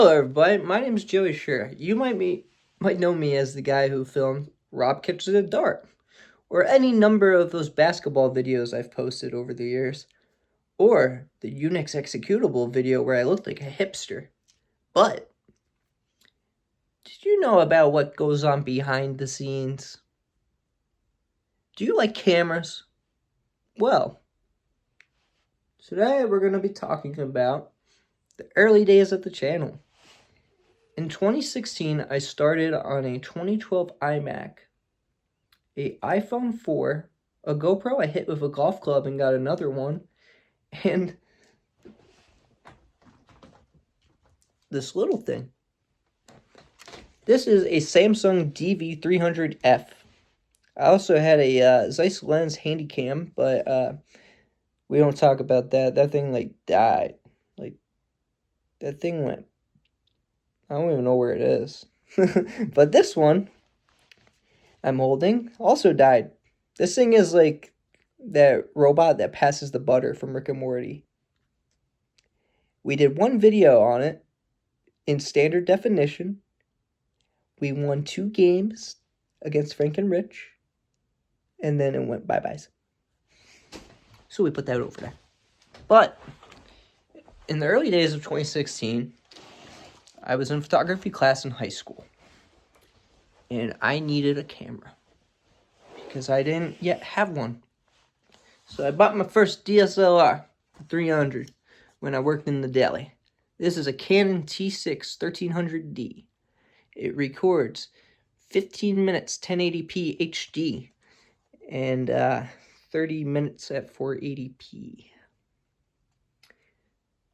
Hello, everybody. My name is Joey Scherer. You might know me as the guy who filmed Rob Catches a Dart, or any number of those basketball videos I've posted over the years, or the Unix executable video where I looked like a hipster. But did you know about what goes on behind the scenes? Do you like cameras? Well, today we're going to be talking about the early days of the channel. In 2016, I started on a 2012 iMac, a iPhone 4, a GoPro I hit with a golf club and got another one, and this little thing. This is a Samsung DV300F. I also had a Zeiss Lens Handycam, but we don't talk about that. That thing died. That thing went. I don't even know where it is. But this one I'm holding also died. This thing is like that robot that passes the butter from Rick and Morty. We did one video on it in standard definition. We won 2 games against Frank and Rich, and then it went bye-byes. So we put that over there. But in the early days of 2016, I was in photography class in high school, and I needed a camera because I didn't yet have one. So I bought my first DSLR 300 when I worked in the deli. This is a Canon T6 1300D. It records 15 minutes 1080p HD and 30 minutes at 480p.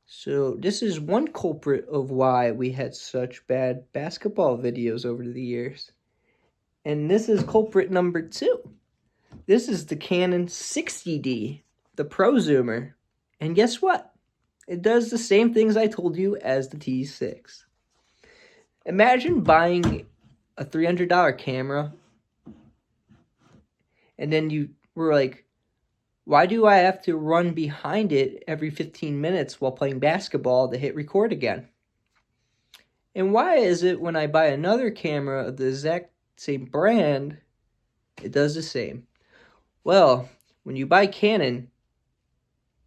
So this is one culprit of why we had such bad basketball videos over the years. And this is culprit number 2. This is the Canon 60D, the Pro Zoomer. And guess what? It does the same things I told you as the T6. Imagine buying a $300 camera, and then you were like, why do I have to run behind it every 15 minutes while playing basketball to hit record again? And why is it when I buy another camera of the exact same brand, it does the same? Well, when you buy Canon,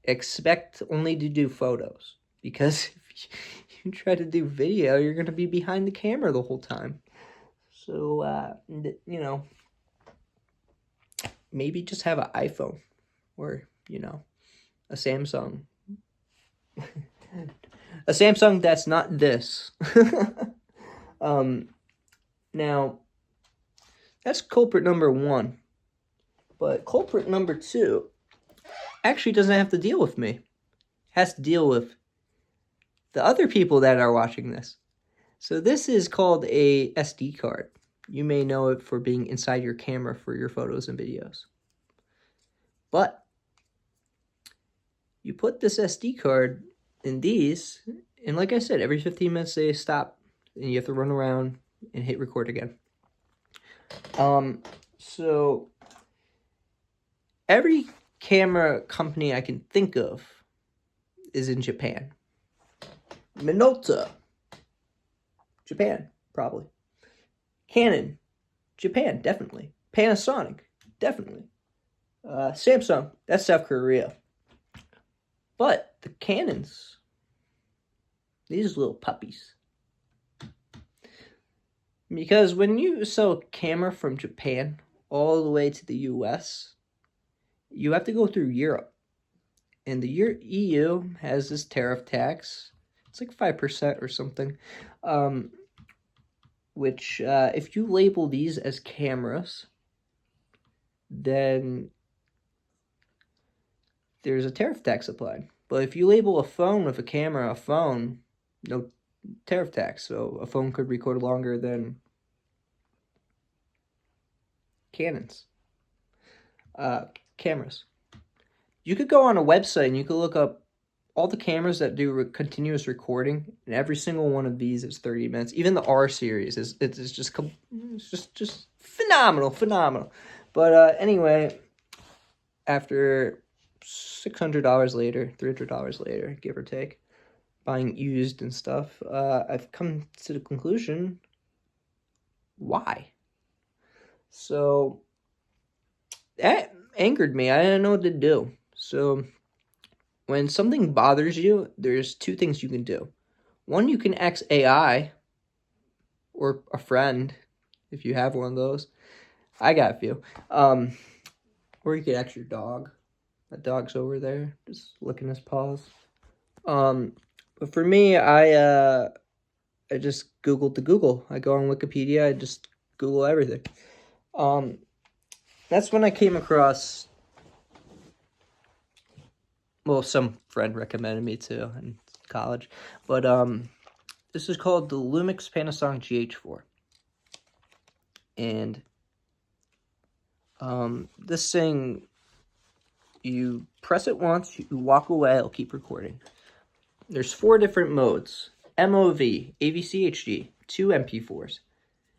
expect only to do photos, because if you try to do video, you're going to be behind the camera the whole time. So, maybe just have an iPhone or, a Samsung. A Samsung that's not this. Now, that's culprit number 1. But culprit number 2 actually doesn't have to deal with me. It has to deal with the other people that are watching this. So this is called a SD card. You may know it for being inside your camera for your photos and videos. But you put this SD card in these, and like I said, every 15 minutes they stop, and you have to run around and hit record again. So every camera company I can think of is in Japan. Minolta, Japan, probably. Canon, Japan, definitely. Panasonic, definitely. Samsung, that's South Korea. But the Canons, these little puppies. Because when you sell a camera from Japan all the way to the US, you have to go through Europe. And the EU has this tariff tax. It's like 5% or something. Which, if you label these as cameras, then there's a tariff tax applied. But if you label a phone with a camera a phone, no tariff tax. So a phone could record longer than Canon's cameras. You could go on a website and you could look up all the cameras that do continuous recording, and every single one of these is 30 minutes. Even the R series is just phenomenal. But anyway, after $600 later, $300 later, give or take, buying used and stuff, I've come to the conclusion, why? So that angered me. I didn't know what to do. So when something bothers you, there's two things you can do. One, you can ask AI or a friend if you have one of those. I got a few. Or you could ask your dog. That dog's over there, just licking his paws. But for me, I just Googled the Google. I go on Wikipedia. I just Google everything. That's when I came across. Well, some friend recommended me to in college, but this is called the Lumix Panasonic GH4, and this thing, you press it once, you walk away, it'll keep recording. There's 4 different modes: MOV, AVC HD, 2 MP4s.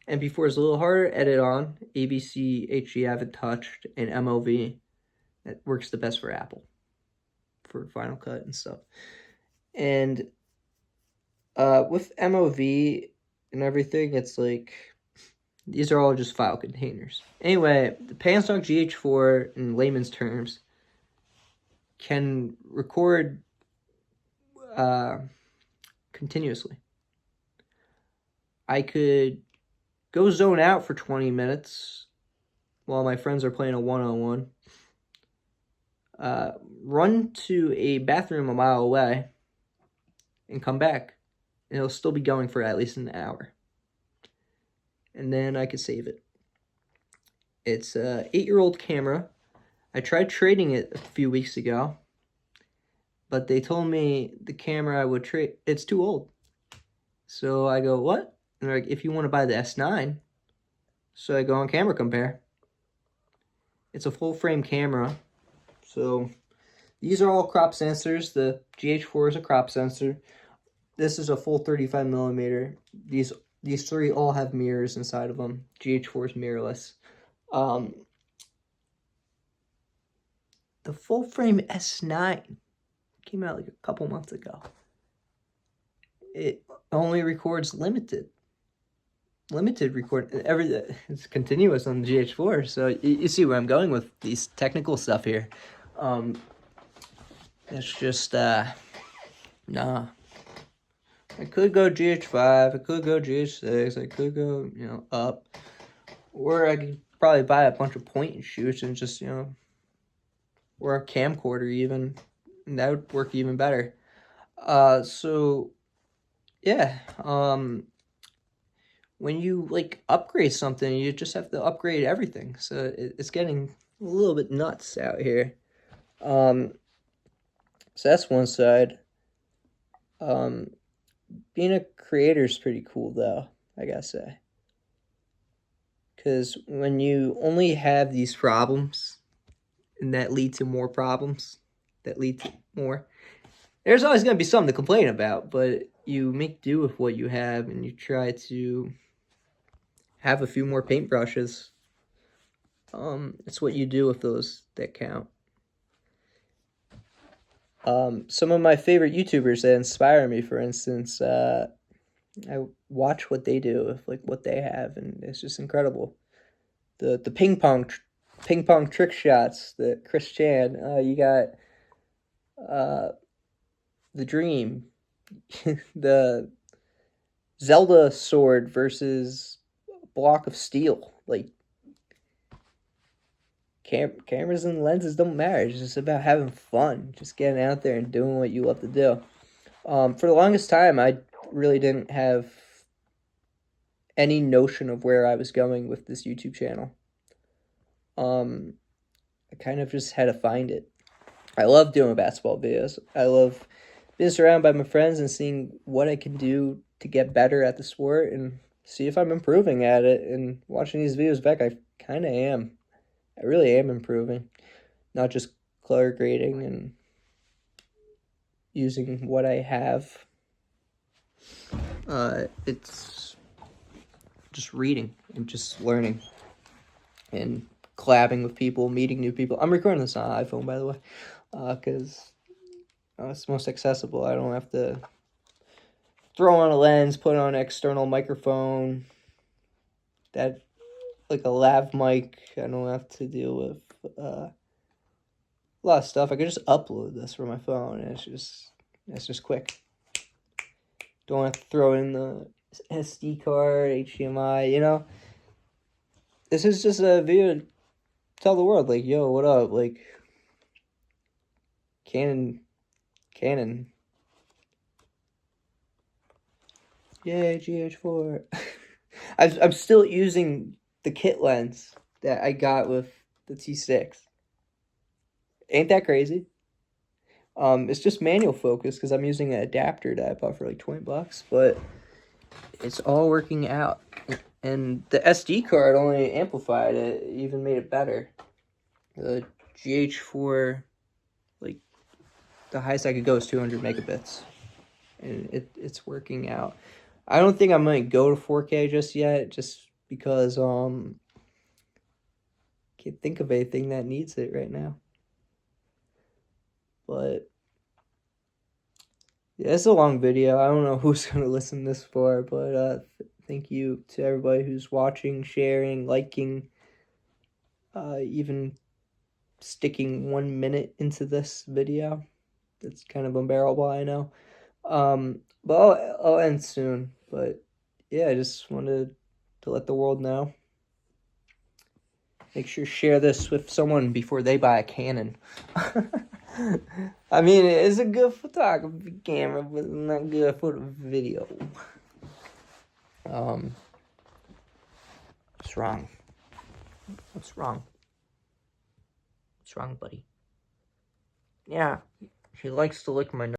MP4 is a little harder to edit on. AVC HD I haven't touched, and MOV, that works the best for Apple, for Final Cut and stuff. And with MOV and everything, it's like, these are all just file containers. Anyway, the Panasonic GH4, in layman's terms, can record continuously. I could go zone out for 20 minutes while my friends are playing a one-on-one. Run to a bathroom a mile away and come back. And it'll still be going for at least an hour. And then I could save it. It's a 8-year-old camera. I tried trading it a few weeks ago, but they told me the camera I would trade, it's too old. So I go, what? And they're like, if you want to buy the S9. So I go on Camera Compare. It's a full frame camera. So these are all crop sensors. The GH4 is a crop sensor. This is a full 35 millimeter. These 3 all have mirrors inside of them. GH4 is mirrorless. The full frame S9 came out like a couple months ago. It only records limited record. It's continuous on the GH4. So you see where I'm going with these technical stuff here. It's just nah. I could go GH5, I could go GH6, I could go, up. Or I could probably buy a bunch of point and shoots and just, or a camcorder even. And that would work even better. So, yeah. When you, upgrade something, you just have to upgrade everything. So it's getting a little bit nuts out here. So that's one side. Being a creator is pretty cool, though, I gotta say. Because when you only have these problems, and that lead to more problems, that lead to more, there's always going to be something to complain about, but you make do with what you have, and you try to have a few more paintbrushes. It's what you do with those that count. Some of my favorite YouTubers that inspire me, for instance, I watch what they do with what they have, and it's just incredible. The ping pong trick shots, the Chris Chan. You got the Dream, the Zelda sword versus a block of steel. Cameras and lenses don't matter. It's just about having fun, just getting out there and doing what you love to do. For the longest time, I really didn't have any notion of where I was going with this YouTube channel. I kind of just had to find it. I love doing basketball videos. I love being surrounded by my friends and seeing what I can do to get better at the sport and see if I'm improving at it. And watching these videos back, I kind of am. I really am improving, not just color grading and using what I have. It's just reading and just learning and collabing with people, meeting new people. I'm recording this on iPhone, by the way, because it's most accessible. I don't have to throw on a lens, put on an external microphone, that like a lav mic. I don't have to deal with a lot of stuff. I could just upload this from my phone, and it's just quick. Don't have to throw in the SD card, HDMI, you know. This is just a video to tell the world, like, yo, what up? Like, Canon. Yay, GH4. I'm still using the kit lens that I got with the T6. Ain't that crazy? It's just manual focus because I'm using an adapter that I bought for like $20, but it's all working out. And the SD card only amplified it, even made it better. The GH4, like, the highest I could go is 200 megabits. And it's working out. I don't think I'm going to go to 4K just yet, just because, can't think of anything that needs it right now. But, yeah, it's a long video. I don't know who's going to listen this far, but, thank you to everybody who's watching, sharing, liking, even sticking 1 minute into this video. That's kind of unbearable, I know. But I'll end soon. But yeah, I just wanted to let the world know. Make sure to share this with someone before they buy a Canon. I mean, it's a good photography camera, but not good for the video. What's wrong? What's wrong? What's wrong, buddy? Yeah, he likes to lick my nose.